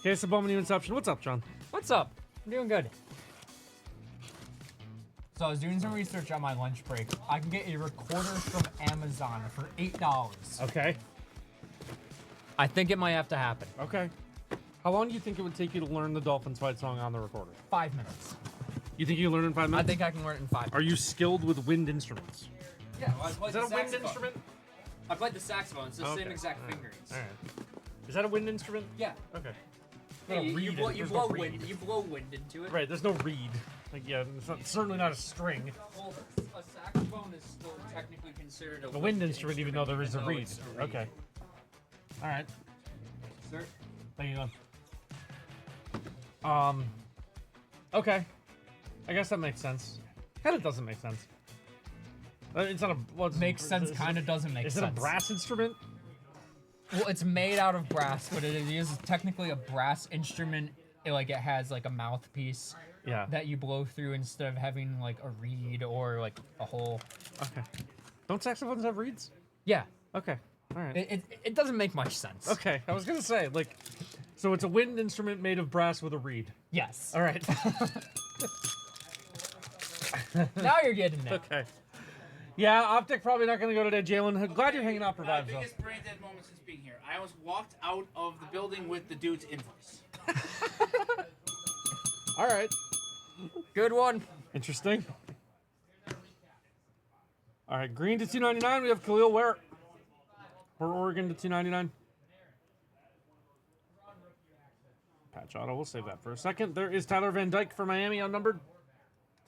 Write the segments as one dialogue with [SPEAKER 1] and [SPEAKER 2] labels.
[SPEAKER 1] Case of Bowman, Inception. What's up, John?
[SPEAKER 2] What's up? I'm doing good. So I was doing some research on my lunch break. I can get a recorder from Amazon for $8.
[SPEAKER 1] Okay.
[SPEAKER 2] I think it might have to happen.
[SPEAKER 1] Okay. How long do you think it would take you to learn the Dolphins fight song on the recorder?
[SPEAKER 2] 5 minutes.
[SPEAKER 1] You think you can learn it in 5
[SPEAKER 2] I
[SPEAKER 1] minutes?
[SPEAKER 2] think I can learn it in 5 minutes.
[SPEAKER 1] Are you skilled with wind instruments?
[SPEAKER 2] Yeah, well, I played
[SPEAKER 1] Is that a wind instrument?
[SPEAKER 2] I played the saxophone. It's the
[SPEAKER 1] Okay.
[SPEAKER 2] same exact
[SPEAKER 1] All right.
[SPEAKER 2] fingerings.
[SPEAKER 1] All right. Is that a wind instrument?
[SPEAKER 2] Yeah.
[SPEAKER 1] Okay.
[SPEAKER 2] Hey,
[SPEAKER 1] Not a
[SPEAKER 2] you
[SPEAKER 1] reed,
[SPEAKER 2] blow,
[SPEAKER 1] there's no reed.
[SPEAKER 2] you blow wind into it.
[SPEAKER 1] Right, there's no reed. Like, yeah, it's certainly not a string.
[SPEAKER 2] Well, a saxophone is still technically considered a
[SPEAKER 1] wind instrument, even though there is a reed.
[SPEAKER 2] it's
[SPEAKER 1] Okay. All right.
[SPEAKER 2] Sir?
[SPEAKER 1] Thank you. Okay. I guess that makes sense. Kind of doesn't make sense. It's not a. Well,
[SPEAKER 2] Makes sense, kind of doesn't make sense.
[SPEAKER 1] Is it a brass instrument?
[SPEAKER 2] Well, it's made out of brass, but it is technically a brass instrument. It has like a mouthpiece
[SPEAKER 1] Yeah.
[SPEAKER 2] that you blow through instead of having like a reed or like a hole.
[SPEAKER 1] Okay. Don't saxophones have reeds?
[SPEAKER 2] Yeah,
[SPEAKER 1] Okay. All right.
[SPEAKER 2] it doesn't make much sense.
[SPEAKER 1] Okay. I was gonna say so it's a wind instrument made of brass with a reed.
[SPEAKER 2] Yes.
[SPEAKER 1] All right.
[SPEAKER 2] Now you're getting it.
[SPEAKER 1] Okay. Yeah, Optic probably not gonna go today, Jalen. Glad you're hanging out for vibes, though.
[SPEAKER 3] Biggest brain dead moment since being here. I almost walked out of the building with the dude's invoice.
[SPEAKER 1] All right.
[SPEAKER 2] Good one.
[SPEAKER 1] Interesting. All right, green to 299. We have Khalil Ware for Oregon to 299. Patch auto. We'll save that for a second. There is Tyler Van Dyke for Miami, unnumbered.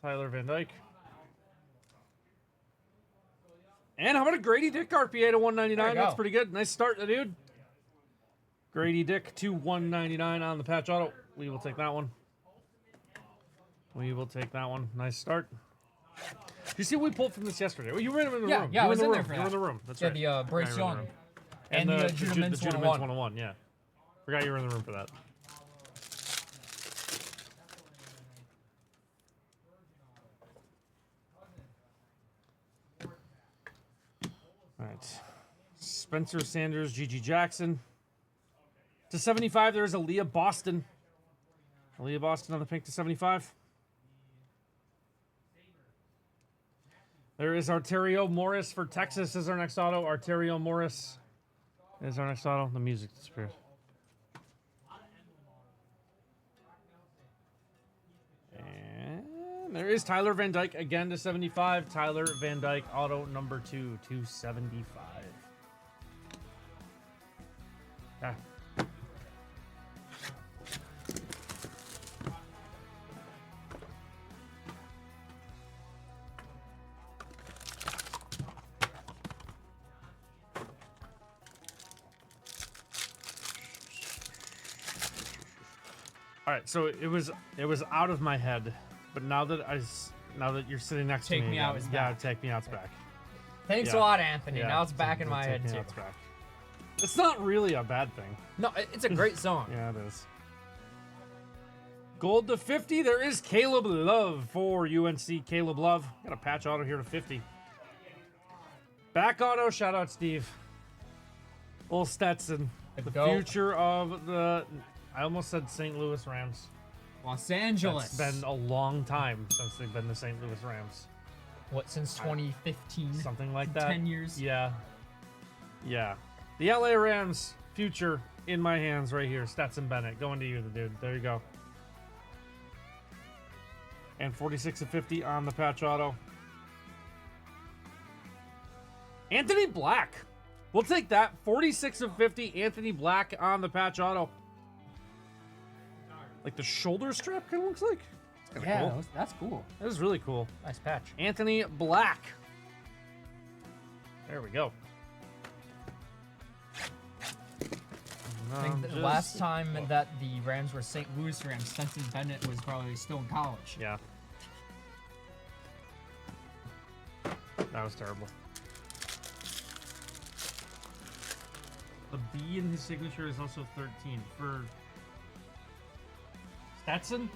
[SPEAKER 1] Tyler Van Dyke. And how about a Grady Dick RPA to 199? That's pretty good. Nice start, dude. Grady Dick to 199 on the patch auto. We will take that one. We will take that one. Nice start. You see what we pulled from this yesterday? Well, you were in the room.
[SPEAKER 2] Yeah,
[SPEAKER 1] You
[SPEAKER 2] I
[SPEAKER 1] were
[SPEAKER 2] was
[SPEAKER 1] in
[SPEAKER 2] in
[SPEAKER 1] the
[SPEAKER 2] there
[SPEAKER 1] room.
[SPEAKER 2] for
[SPEAKER 1] You were in
[SPEAKER 2] that.
[SPEAKER 1] the room. That's
[SPEAKER 2] Yeah,
[SPEAKER 1] right.
[SPEAKER 2] the Brace
[SPEAKER 1] Yeah, you were in
[SPEAKER 2] Young.
[SPEAKER 1] room.
[SPEAKER 2] And the Judah Mintz 101.
[SPEAKER 1] Yeah. Forgot you were in the room for that. All right. Spencer Sanders, Gigi Jackson. To 75, there is Aaliyah Boston. Aaliyah Boston on the pink to 75. There is Arterio Morris for Texas is our next auto. Arterio Morris is our next auto. The music disappears. And there is Tyler Van Dyke again to 75. Tyler Van Dyke, auto number 2 to 75. Ah. All right, so it was out of my head, but now that you're sitting next
[SPEAKER 2] Take
[SPEAKER 1] to me,
[SPEAKER 2] Me Out is back.
[SPEAKER 1] Take Me Out's back.
[SPEAKER 2] Thanks
[SPEAKER 1] Yeah.
[SPEAKER 2] a lot, Anthony.
[SPEAKER 1] Yeah,
[SPEAKER 2] Now it's back in my
[SPEAKER 1] Take
[SPEAKER 2] head
[SPEAKER 1] Me
[SPEAKER 2] too.
[SPEAKER 1] Out's back. It's not really a bad thing.
[SPEAKER 2] No, it's a great song.
[SPEAKER 1] Yeah, it is. Gold to 50. There is Caleb Love for UNC. Caleb Love. Got a patch auto here to 50. Back auto. Shout out, Steve. Old Stetson. The
[SPEAKER 2] goat.
[SPEAKER 1] future of the... I almost said St. Louis Rams.
[SPEAKER 2] Los Angeles.
[SPEAKER 1] It's been a long time since they've been the St. Louis Rams.
[SPEAKER 2] What, since 2015?
[SPEAKER 1] Something like that.
[SPEAKER 2] 10 years?
[SPEAKER 1] Yeah. Yeah. The LA Rams future in my hands right here. Stetson Bennett. Going to you, the dude. There you go. And 46 of 50 on the patch auto. Anthony Black. We'll take that. 46 of 50. Anthony Black on the patch auto. Like the shoulder strap kind of looks like. It's kinda
[SPEAKER 2] Yeah,
[SPEAKER 1] cool.
[SPEAKER 2] that's cool.
[SPEAKER 1] That is really cool.
[SPEAKER 2] Nice patch.
[SPEAKER 1] Anthony Black. There we go.
[SPEAKER 2] I think the last time that the Rams were St. Louis Rams, Stetson Bennett was probably still in college.
[SPEAKER 1] Yeah. That was terrible. The B in his signature is also 13 for Stetson.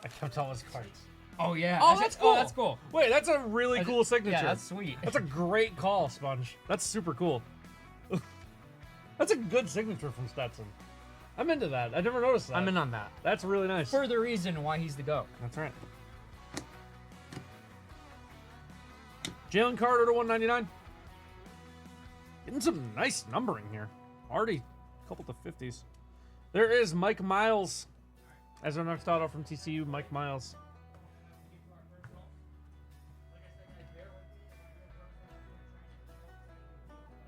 [SPEAKER 1] I can't tell his cards.
[SPEAKER 2] Oh yeah.
[SPEAKER 1] Oh, that's cool.
[SPEAKER 2] Oh, that's cool.
[SPEAKER 1] Wait, that's a really cool signature.
[SPEAKER 2] Yeah, that's sweet.
[SPEAKER 1] That's a great call, Sponge. That's super cool. That's a good signature from Stetson. I'm into that. I never noticed that.
[SPEAKER 2] I'm in on that.
[SPEAKER 1] That's really nice.
[SPEAKER 2] Further reason why he's the GOAT.
[SPEAKER 1] That's right. Jalen Carter to 199. Getting some nice numbering here. Already a couple to 50s. There is Mike Miles as our next auto from TCU. Mike Miles.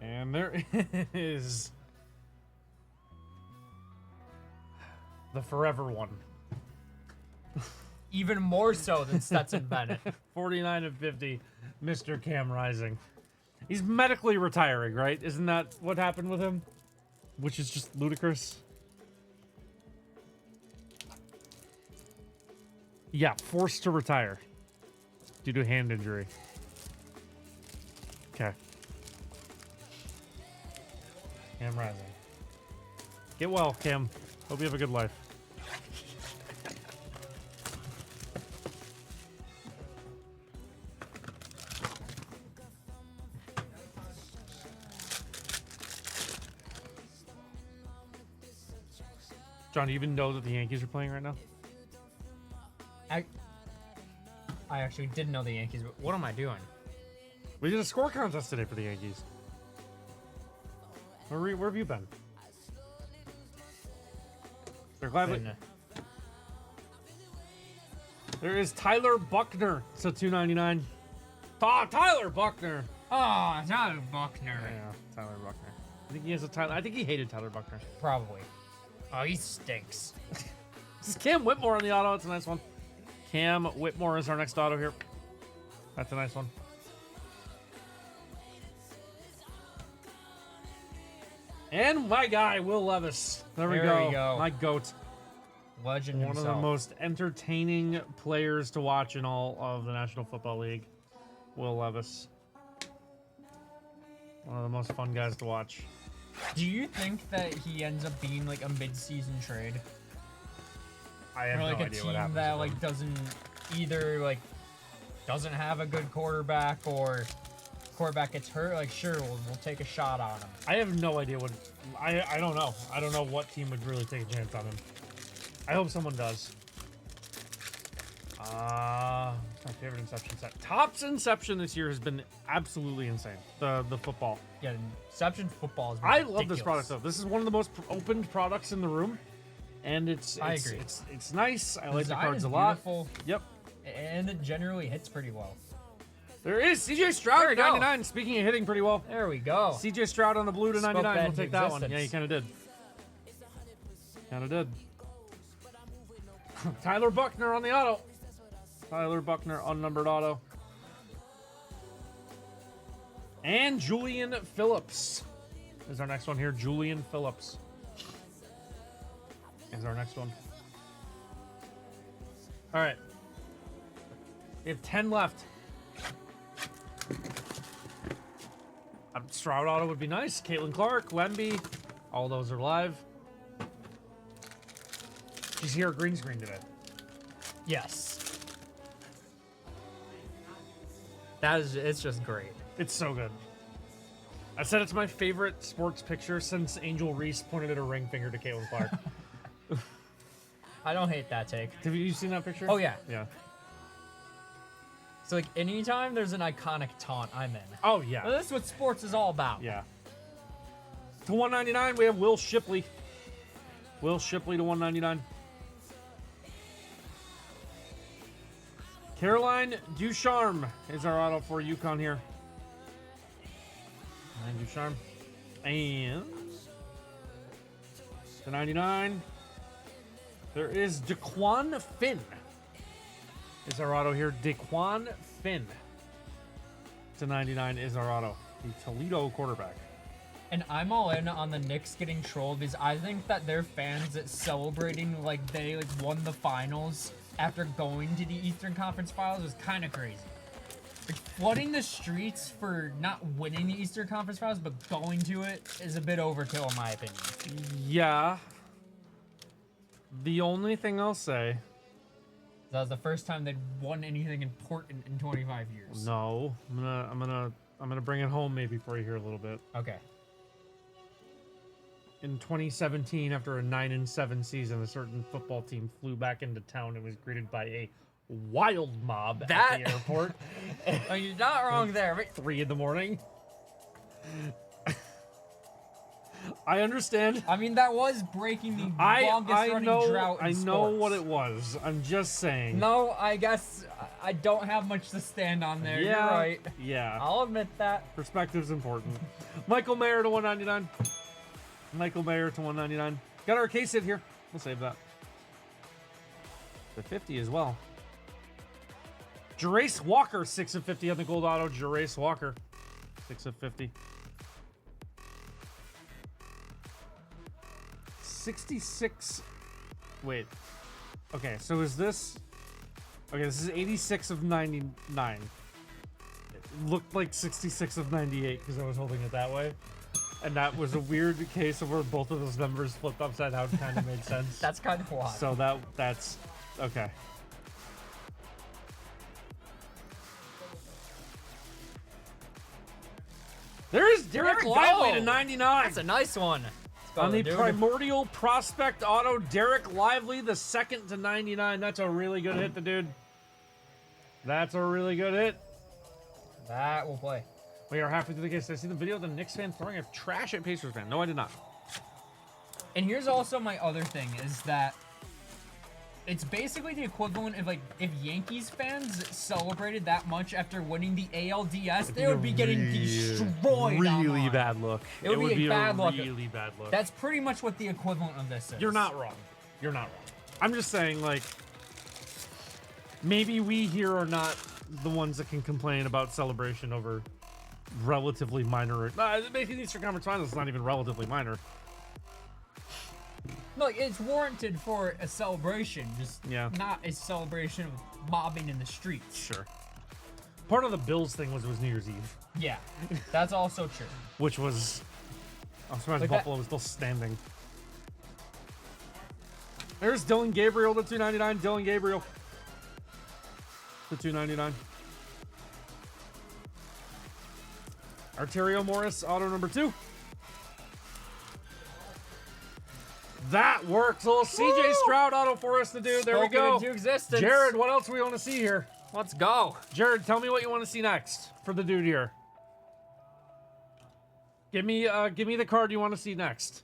[SPEAKER 1] And there is the forever one.
[SPEAKER 2] Even more so than Stetson Bennett.
[SPEAKER 1] 49 of 50, Mr. Cam Rising. He's medically retiring, right? Isn't that what happened with him? Which is just ludicrous. Yeah, forced to retire due to hand injury. Okay. Cam Rising. Get well, Cam. Hope you have a good life. John, do you even know that the Yankees are playing right now?
[SPEAKER 2] I actually didn't know the Yankees, but what am I doing?
[SPEAKER 1] We did a score contest today for the Yankees. Where have you been? They're gladly. There is Tyler Buckner. So $2.99. Tyler Buckner.
[SPEAKER 2] Oh, Tyler Buckner.
[SPEAKER 1] Yeah, Tyler Buckner. I think he has a Tyler. I think he hated Tyler Buckner.
[SPEAKER 2] Probably. Oh, he stinks.
[SPEAKER 1] This is Cam Whitmore on the auto. It's a nice one. Cam Whitmore is our next auto here. That's a nice one. And my guy, Will Levis. There we go. My GOAT.
[SPEAKER 2] Legend
[SPEAKER 1] One
[SPEAKER 2] himself.
[SPEAKER 1] of the most entertaining players to watch in all of the National Football League. Will Levis. One of the most fun guys to watch.
[SPEAKER 2] Do you think that he ends up being like a mid-season trade?
[SPEAKER 1] I have
[SPEAKER 2] or like
[SPEAKER 1] no
[SPEAKER 2] a
[SPEAKER 1] idea
[SPEAKER 2] team
[SPEAKER 1] what happens.
[SPEAKER 2] that like doesn't either like doesn't have a good quarterback or quarterback gets hurt. Like sure, we'll take a shot on him.
[SPEAKER 1] I have no idea what. I don't know. I don't know what team would really take a chance on him. I hope someone does. My favorite Inception set. Topps Inception this year has been absolutely insane. The football.
[SPEAKER 2] Yeah, Inception football is
[SPEAKER 1] I
[SPEAKER 2] ridiculous.
[SPEAKER 1] love this product though. This is one of the most opened products in the room, and
[SPEAKER 2] I agree.
[SPEAKER 1] It's nice. I like the
[SPEAKER 2] Design
[SPEAKER 1] cards
[SPEAKER 2] is
[SPEAKER 1] a lot.
[SPEAKER 2] beautiful,
[SPEAKER 1] Yep.
[SPEAKER 2] and it generally hits pretty well.
[SPEAKER 1] There is CJ Stroud
[SPEAKER 2] There
[SPEAKER 1] at
[SPEAKER 2] we go.
[SPEAKER 1] 99. Speaking of hitting pretty well,
[SPEAKER 2] There we go.
[SPEAKER 1] CJ Stroud on the blue to
[SPEAKER 2] Spoke
[SPEAKER 1] 99.
[SPEAKER 2] that
[SPEAKER 1] We'll
[SPEAKER 2] into
[SPEAKER 1] take that one.
[SPEAKER 2] existence.
[SPEAKER 1] Yeah, you kind of did. Kind of did. Tyler Buckner on the auto. Tyler Buckner unnumbered auto. And Julian Phillips is our next one here. Julian Phillips is our next one. All right. We have 10 left. A Stroud auto would be nice. Caitlin Clark, Wemby, all those are live. She's here at green screen today.
[SPEAKER 2] Yes. It's just great.
[SPEAKER 1] It's so good. I said it's my favorite sports picture since Angel Reese pointed at a ring finger to Caitlin Clark.
[SPEAKER 2] I don't hate that take.
[SPEAKER 1] Have you seen that picture?
[SPEAKER 2] Oh yeah.
[SPEAKER 1] Yeah.
[SPEAKER 2] So like anytime there's an iconic taunt, I'm in.
[SPEAKER 1] Oh, yeah.
[SPEAKER 2] Well, that's what sports is all about.
[SPEAKER 1] Yeah. To 199, we have Will Shipley. Will Shipley to 199. Caroline Ducharme is our auto for UConn here. And Ducharme. And to 99, there is Daquan Finn. Is our auto here. Daquan Finn to 99 is our auto. The Toledo quarterback.
[SPEAKER 2] And I'm all in on the Knicks getting trolled because I think that their fans that celebrating like they like won the finals after going to the Eastern Conference Finals is kind of crazy. Like, flooding the streets for not winning the Eastern Conference Finals but going to it is a bit overkill in my opinion.
[SPEAKER 1] Yeah. The only thing I'll say.
[SPEAKER 2] That was the first time they'd won anything important in 25 years.
[SPEAKER 1] No, I'm gonna bring it home maybe for you here a little bit.
[SPEAKER 2] Okay.
[SPEAKER 1] In 2017, after a 9-7 season, a certain football team flew back into town and was greeted by a wild mob at the airport.
[SPEAKER 2] Oh, you're not wrong there.
[SPEAKER 1] 3 in the morning. I understand.
[SPEAKER 2] I mean, that was breaking the longest running drought in
[SPEAKER 1] I know
[SPEAKER 2] sports.
[SPEAKER 1] what it was. I'm just saying.
[SPEAKER 2] No, I guess I don't have much to stand on there.
[SPEAKER 1] Yeah,
[SPEAKER 2] You're right.
[SPEAKER 1] Yeah.
[SPEAKER 2] I'll admit that.
[SPEAKER 1] Perspective's important. Michael Mayer to 199. Michael Mayer to 199. Got our case hit here. We'll save that. The 50 as well. Jerace Walker, 6 of 50 on the gold auto. Jerace Walker, 6 of 50. 66. Wait. Okay, so is this... Okay, this is 86 of 99. It looked like 66 of 98 because I was holding it that way. And that was a weird case of where both of those numbers flipped upside down. Kind of made sense.
[SPEAKER 2] That's kind of wild.
[SPEAKER 1] So that's... Okay. There is Derek Lively to 99.
[SPEAKER 2] That's a nice one.
[SPEAKER 1] On the Primordial Prospect Auto, Derek Lively, the 2nd to 99. That's a really good hit, the dude. That's a really good hit.
[SPEAKER 2] That will play.
[SPEAKER 1] We are halfway through the case. Did I see the video of the Knicks fan throwing a trash at Pacers fan? No, I did not.
[SPEAKER 2] And here's also my other thing, is that it's basically the equivalent of, like, if Yankees fans celebrated that much after winning the ALDS, they would be getting destroyed.
[SPEAKER 1] Really bad look.
[SPEAKER 2] It would be a bad look.
[SPEAKER 1] Really bad look.
[SPEAKER 2] That's pretty much what the equivalent of this is.
[SPEAKER 1] You're not wrong. You're not wrong. I'm just saying, like, maybe we here are not the ones that can complain about celebration over relatively minor. Making the Eastern Conference Finals is not even relatively minor.
[SPEAKER 2] No, it's warranted for a celebration, just not a celebration of mobbing in the streets.
[SPEAKER 1] Sure. Part of the Bills thing was it was New Year's Eve.
[SPEAKER 2] Yeah, that's also true.
[SPEAKER 1] Which was... I'm surprised
[SPEAKER 2] Like
[SPEAKER 1] Buffalo was still standing. There's Dylan Gabriel to 299. Dylan Gabriel to 299. Arterio Morris, auto number 2. That works. A little CJ Stroud auto for us to do. There we go.
[SPEAKER 2] Into existence.
[SPEAKER 1] Jared, what else do we want to see here?
[SPEAKER 2] Let's go.
[SPEAKER 1] Jared, tell me what you want to see next for the dude here. Give me the card you want to see next.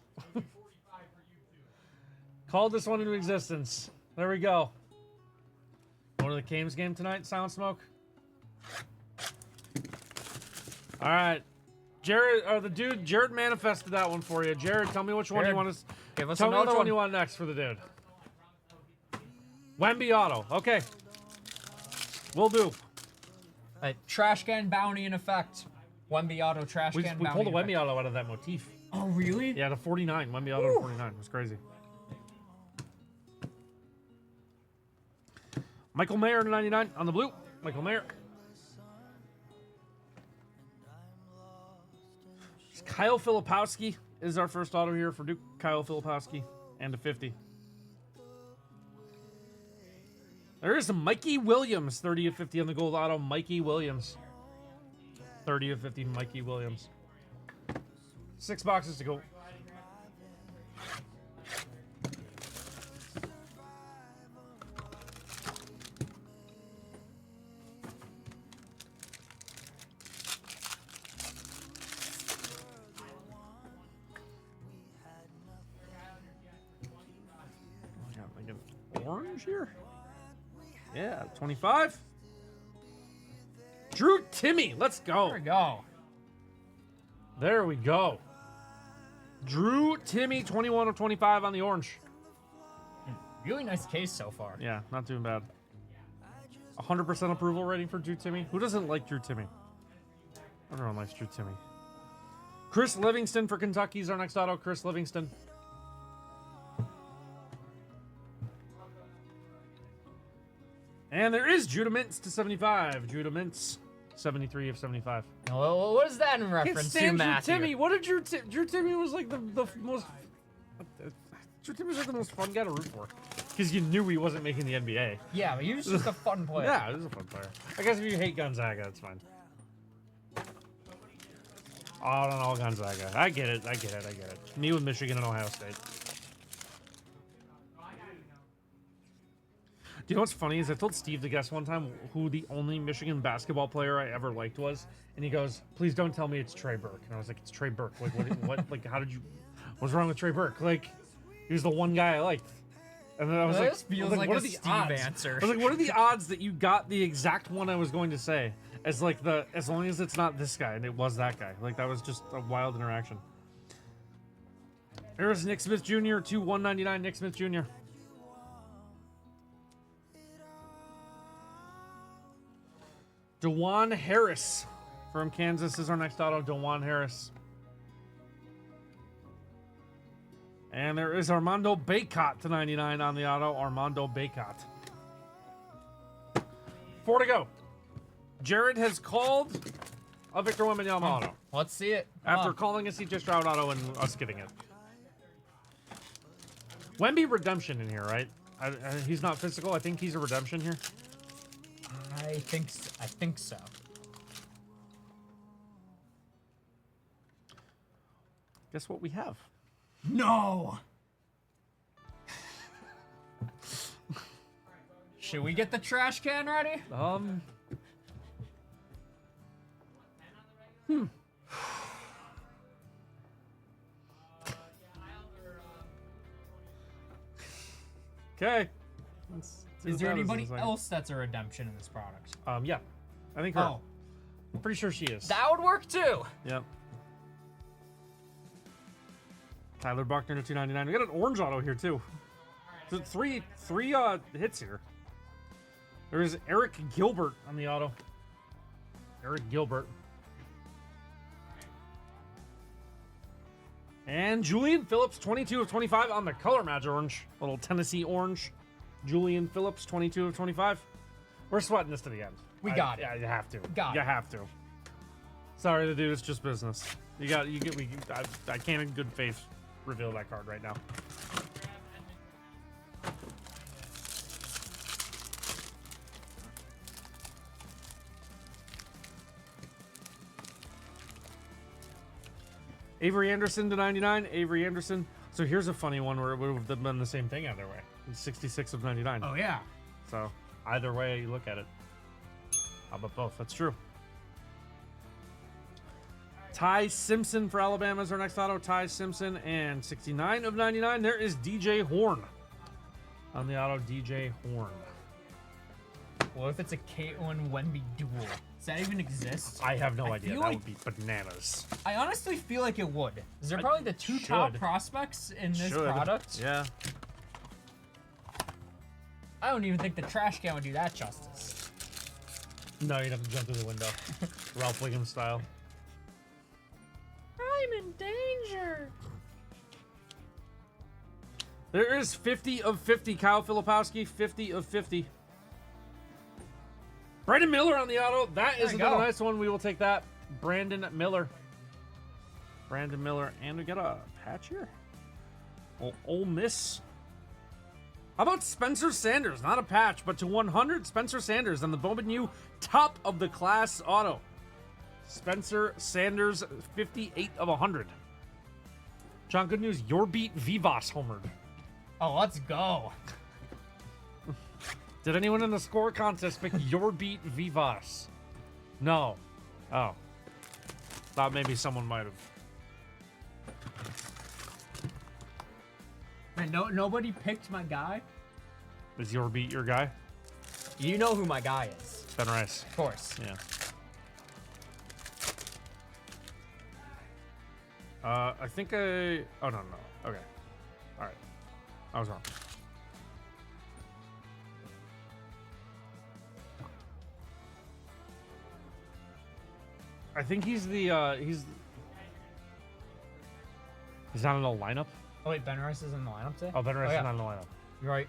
[SPEAKER 1] Call this one into existence. There we go. Going to the Canes game tonight, Silent Smoke? All right. Jared, or the dude, Jared manifested that one for you. Jared, tell me which one you want to...
[SPEAKER 2] Give us
[SPEAKER 1] Tell me which
[SPEAKER 2] another
[SPEAKER 1] one you want next for the dude. Wemby auto. Okay. Will do.
[SPEAKER 2] Trash can bounty in effect. Wemby auto trash can bounty.
[SPEAKER 1] We pulled a Wemby auto out of that motif.
[SPEAKER 2] Oh, really?
[SPEAKER 1] Yeah, to 49. Wemby auto to 49. It was crazy. Michael Mayer to 99 on the blue. Michael Mayer. Kyle Filipowski is our first auto here for Duke. Kyle Filipowski and a 50. There is a Mikey Williams, 30 of 50 on the gold auto. Mikey Williams. 30 of 50, Mikey Williams. 6 boxes to go. Orange here? Yeah, 25. Drew Timmy, let's go.
[SPEAKER 2] There we go.
[SPEAKER 1] There we go. Drew Timmy, 21 of 25 on the orange.
[SPEAKER 2] Really nice case so far.
[SPEAKER 1] Yeah, not too bad. 100% approval rating for Drew Timmy. Who doesn't like Drew Timmy? Everyone likes Drew Timmy. Chris Livingston for Kentucky's our next auto. Chris Livingston. And there is Judah Mintz to 75. Judah Mintz, 73 of 75.
[SPEAKER 2] Well, what is that in reference
[SPEAKER 1] Can't
[SPEAKER 2] to,
[SPEAKER 1] stand
[SPEAKER 2] Matthew?
[SPEAKER 1] Drew Timmy. What did Drew Timmy was like the most... Drew Timmy was like the most fun guy to root for. Because you knew he wasn't making the NBA.
[SPEAKER 2] Yeah, but he was just a fun player.
[SPEAKER 1] Yeah, he was a fun player. I guess if you hate Gonzaga, that's fine. Oh, I don't know, Gonzaga. I get it. Me with Michigan and Ohio State. Do you know what's funny is I told Steve to guess one time who the only Michigan basketball player I ever liked was, and he goes, "Please don't tell me it's Trey Burke." And I was like, "It's Trey Burke. Like, what? Like, how did you? What's wrong with Trey Burke? Like, he was the one guy I liked." And then I was like,
[SPEAKER 2] This feels like
[SPEAKER 1] what
[SPEAKER 2] a
[SPEAKER 1] are the
[SPEAKER 2] Steve
[SPEAKER 1] odds?
[SPEAKER 2] answer.
[SPEAKER 1] I was like, "What are the odds that you got the exact one I was going to say?" As long as it's not this guy, and it was that guy. Like, that was just a wild interaction. There's Nick Smith Jr. to 199. Nick Smith Jr. DeJuan Harris from Kansas is our next auto. DeJuan Harris. And there is Armando Bacot to 99 on the auto. Armando Bacot. 4 to go. Jared has called a Victor Wembanyama auto.
[SPEAKER 2] Let's see it.
[SPEAKER 1] After calling a CJ Stroud auto and us getting it. Wemby redemption in here, right? He's not physical. I think he's a redemption here.
[SPEAKER 2] I think so.
[SPEAKER 1] Guess what we have?
[SPEAKER 2] No. Should we get the trash can ready?
[SPEAKER 1] Okay.
[SPEAKER 2] Is there anybody else that's a redemption in this product?
[SPEAKER 1] Yeah. I think her.
[SPEAKER 2] Oh,
[SPEAKER 1] I'm pretty sure she is.
[SPEAKER 2] that would work too.
[SPEAKER 1] Yep. Tyler Buckner to 299. We got an orange auto here too. So three hits here. There is Eric Gilbert on the auto. Eric Gilbert. And Julian Phillips, 22 of 25 on the color match orange. Little Tennessee orange. Julian Phillips, 22 of 25. We're sweating this to the end.
[SPEAKER 2] We got it.
[SPEAKER 1] Yeah, you have to.
[SPEAKER 2] Got
[SPEAKER 1] you
[SPEAKER 2] it.
[SPEAKER 1] have to. Sorry to do, it's just business. I can't in good faith reveal that card right now. Avery Anderson to 99. Avery Anderson. So here's a funny one where it would have been the same thing either way. It's 66 of 99.
[SPEAKER 2] Oh yeah.
[SPEAKER 1] So either way you look at it. How about both? That's true. Ty Simpson for Alabama is our next auto. Ty Simpson and 69 of 99. There is DJ Horn on the auto. DJ Horn.
[SPEAKER 2] What if it's a Caitlin Wemby duel? Does that even exist?
[SPEAKER 1] I have no idea.
[SPEAKER 2] feel
[SPEAKER 1] That
[SPEAKER 2] like-
[SPEAKER 1] would be bananas.
[SPEAKER 2] I honestly feel like it would. They're
[SPEAKER 1] I
[SPEAKER 2] probably the two top
[SPEAKER 1] should.
[SPEAKER 2] prospects in this
[SPEAKER 1] Should.
[SPEAKER 2] product.
[SPEAKER 1] Yeah.
[SPEAKER 2] I don't even think the trash can would do that justice.
[SPEAKER 1] No, you'd have to jump through the window. Ralph Wiggum style.
[SPEAKER 2] I'm in danger.
[SPEAKER 1] There is 50 of 50. Kyle Filipowski, 50 of 50. Brandon Miller on the auto. That is
[SPEAKER 2] There you
[SPEAKER 1] another
[SPEAKER 2] go.
[SPEAKER 1] nice one. We will take that. Brandon Miller. Brandon Miller. And we got a patch here. Ole Miss. How about Spencer Sanders? Not a patch, but to 100, Spencer Sanders on the Bowman U top of the class auto. Spencer Sanders, 58 of 100. John, good news. Your beat Vivas homered.
[SPEAKER 2] Oh, let's go.
[SPEAKER 1] Did anyone in the score contest pick your beat Vivas? No. Oh. Thought maybe someone might have.
[SPEAKER 2] Man, nobody picked my guy.
[SPEAKER 1] Is your beat your guy?
[SPEAKER 2] You know who my guy is.
[SPEAKER 1] Ben Rice.
[SPEAKER 2] Of course.
[SPEAKER 1] Yeah. I think I... Oh, no. Okay. All right. I was wrong. I think he's the, he's not in the lineup?
[SPEAKER 2] Oh wait, Ben Rice is in the lineup today?
[SPEAKER 1] Oh, Ben Rice
[SPEAKER 2] yeah.
[SPEAKER 1] is not in the lineup.
[SPEAKER 2] You're right.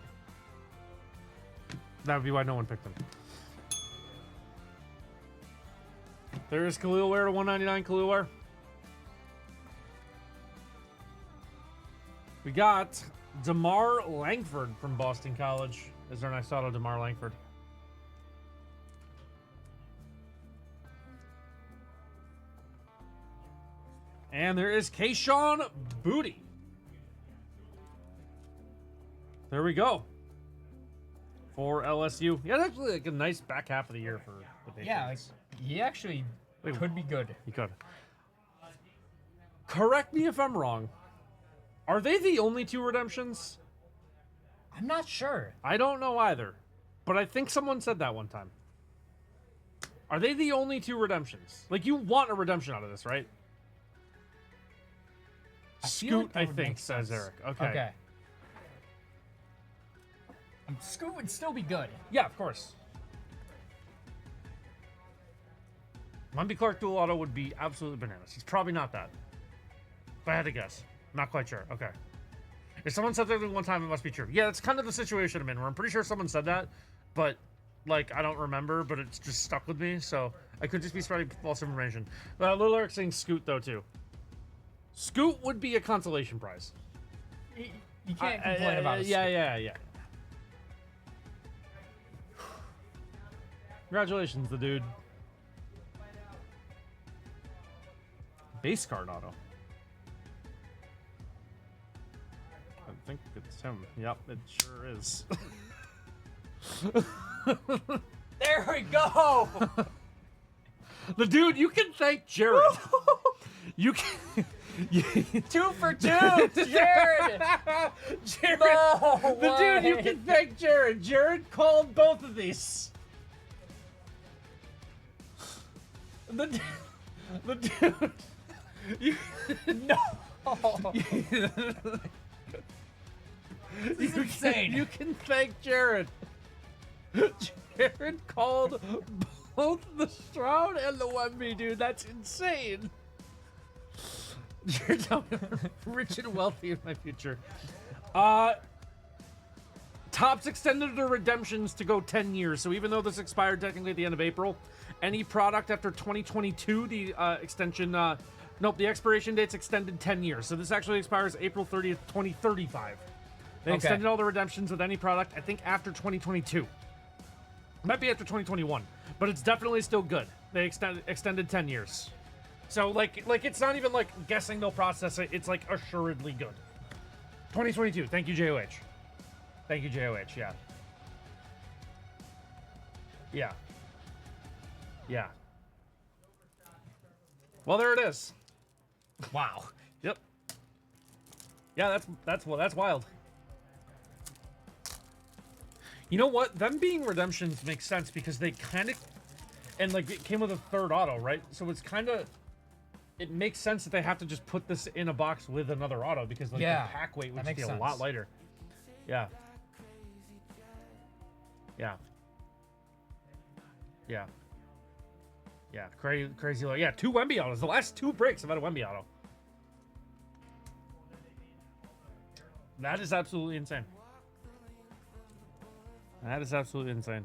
[SPEAKER 1] That would be why no one picked him. There is Khalil Ware to 199. Khalil Ware. We got DeMar Langford from Boston College. Is our next auto, DeMar Langford. And there is Kayshawn Booty. There we go. For LSU. Yeah, that's actually like a nice back half of the year for the Patriots.
[SPEAKER 2] Yeah, like, he actually could be good.
[SPEAKER 1] He could. Correct me if I'm wrong. Are they the only two redemptions?
[SPEAKER 2] I'm not sure.
[SPEAKER 1] I don't know either. But I think someone said that one time. Are they the only two redemptions? Like, you want a redemption out of this, right? Scoot, I think, says Eric. Okay.
[SPEAKER 2] Scoot would still be good.
[SPEAKER 1] Yeah, of course. Munby Clark dual auto would be absolutely bananas. He's probably not that. If I had to guess. I'm not quite sure. Okay. If someone said that one time, it must be true. Yeah, that's kind of the situation I'm in, where I'm pretty sure someone said that, but, like, I don't remember, but it's just stuck with me, so I could just be spreading false information. Little Eric saying Scoot, though, too. Scoot would be a consolation prize.
[SPEAKER 2] You can't complain about it.
[SPEAKER 1] Yeah. Congratulations, the dude. Base card auto. I think it's him. Yep, it sure is.
[SPEAKER 2] There we go.
[SPEAKER 1] The dude, you can thank Jared. You can.
[SPEAKER 2] 2 for 2, Jared.
[SPEAKER 1] Jared,
[SPEAKER 2] No
[SPEAKER 1] the dude, you
[SPEAKER 2] way.
[SPEAKER 1] can thank Jared. Jared called both of these. The dude. You,
[SPEAKER 2] No. This is insane.
[SPEAKER 1] You can thank Jared. Jared called both the Stroud and the Wemby, dude. That's insane. You're telling me I'm rich and wealthy in my future. Topps extended their redemptions to go 10 years. So even though this expired technically at the end of April, any product after 2022, the the expiration date's extended 10 years. So this actually expires April 30th, 2035. They extended all the redemptions with any product, I think, after 2022. Might be after 2021, but it's definitely still good. They extended 10 years. So, like it's not even, like, guessing they'll process it. It's, like, assuredly good. 2022. Thank you, JOH. Thank you, JOH. Yeah. Yeah. Yeah. Well, there it is.
[SPEAKER 2] Wow.
[SPEAKER 1] Yep. Yeah, that's wild. You know what? Them being redemptions makes sense because they kind of, and like it came with a third auto, right? So it's kind of, it makes sense that they have to just put this in a box with another auto because like the pack weight would just be a lot lighter. Yeah. Yeah. Yeah. Yeah, crazy low. Yeah, 2 Wemby autos. The last 2 breaks have had a Wemby auto. That is absolutely insane. That is absolutely insane.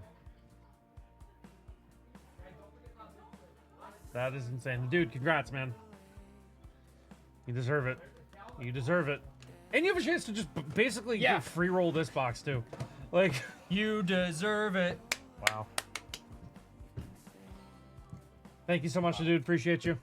[SPEAKER 1] That is insane. Dude, congrats, man. You deserve it. You deserve it. And you have a chance to just basically free roll this box, too. Like,
[SPEAKER 2] you deserve it.
[SPEAKER 1] Wow. Thank you so much, dude. Appreciate you.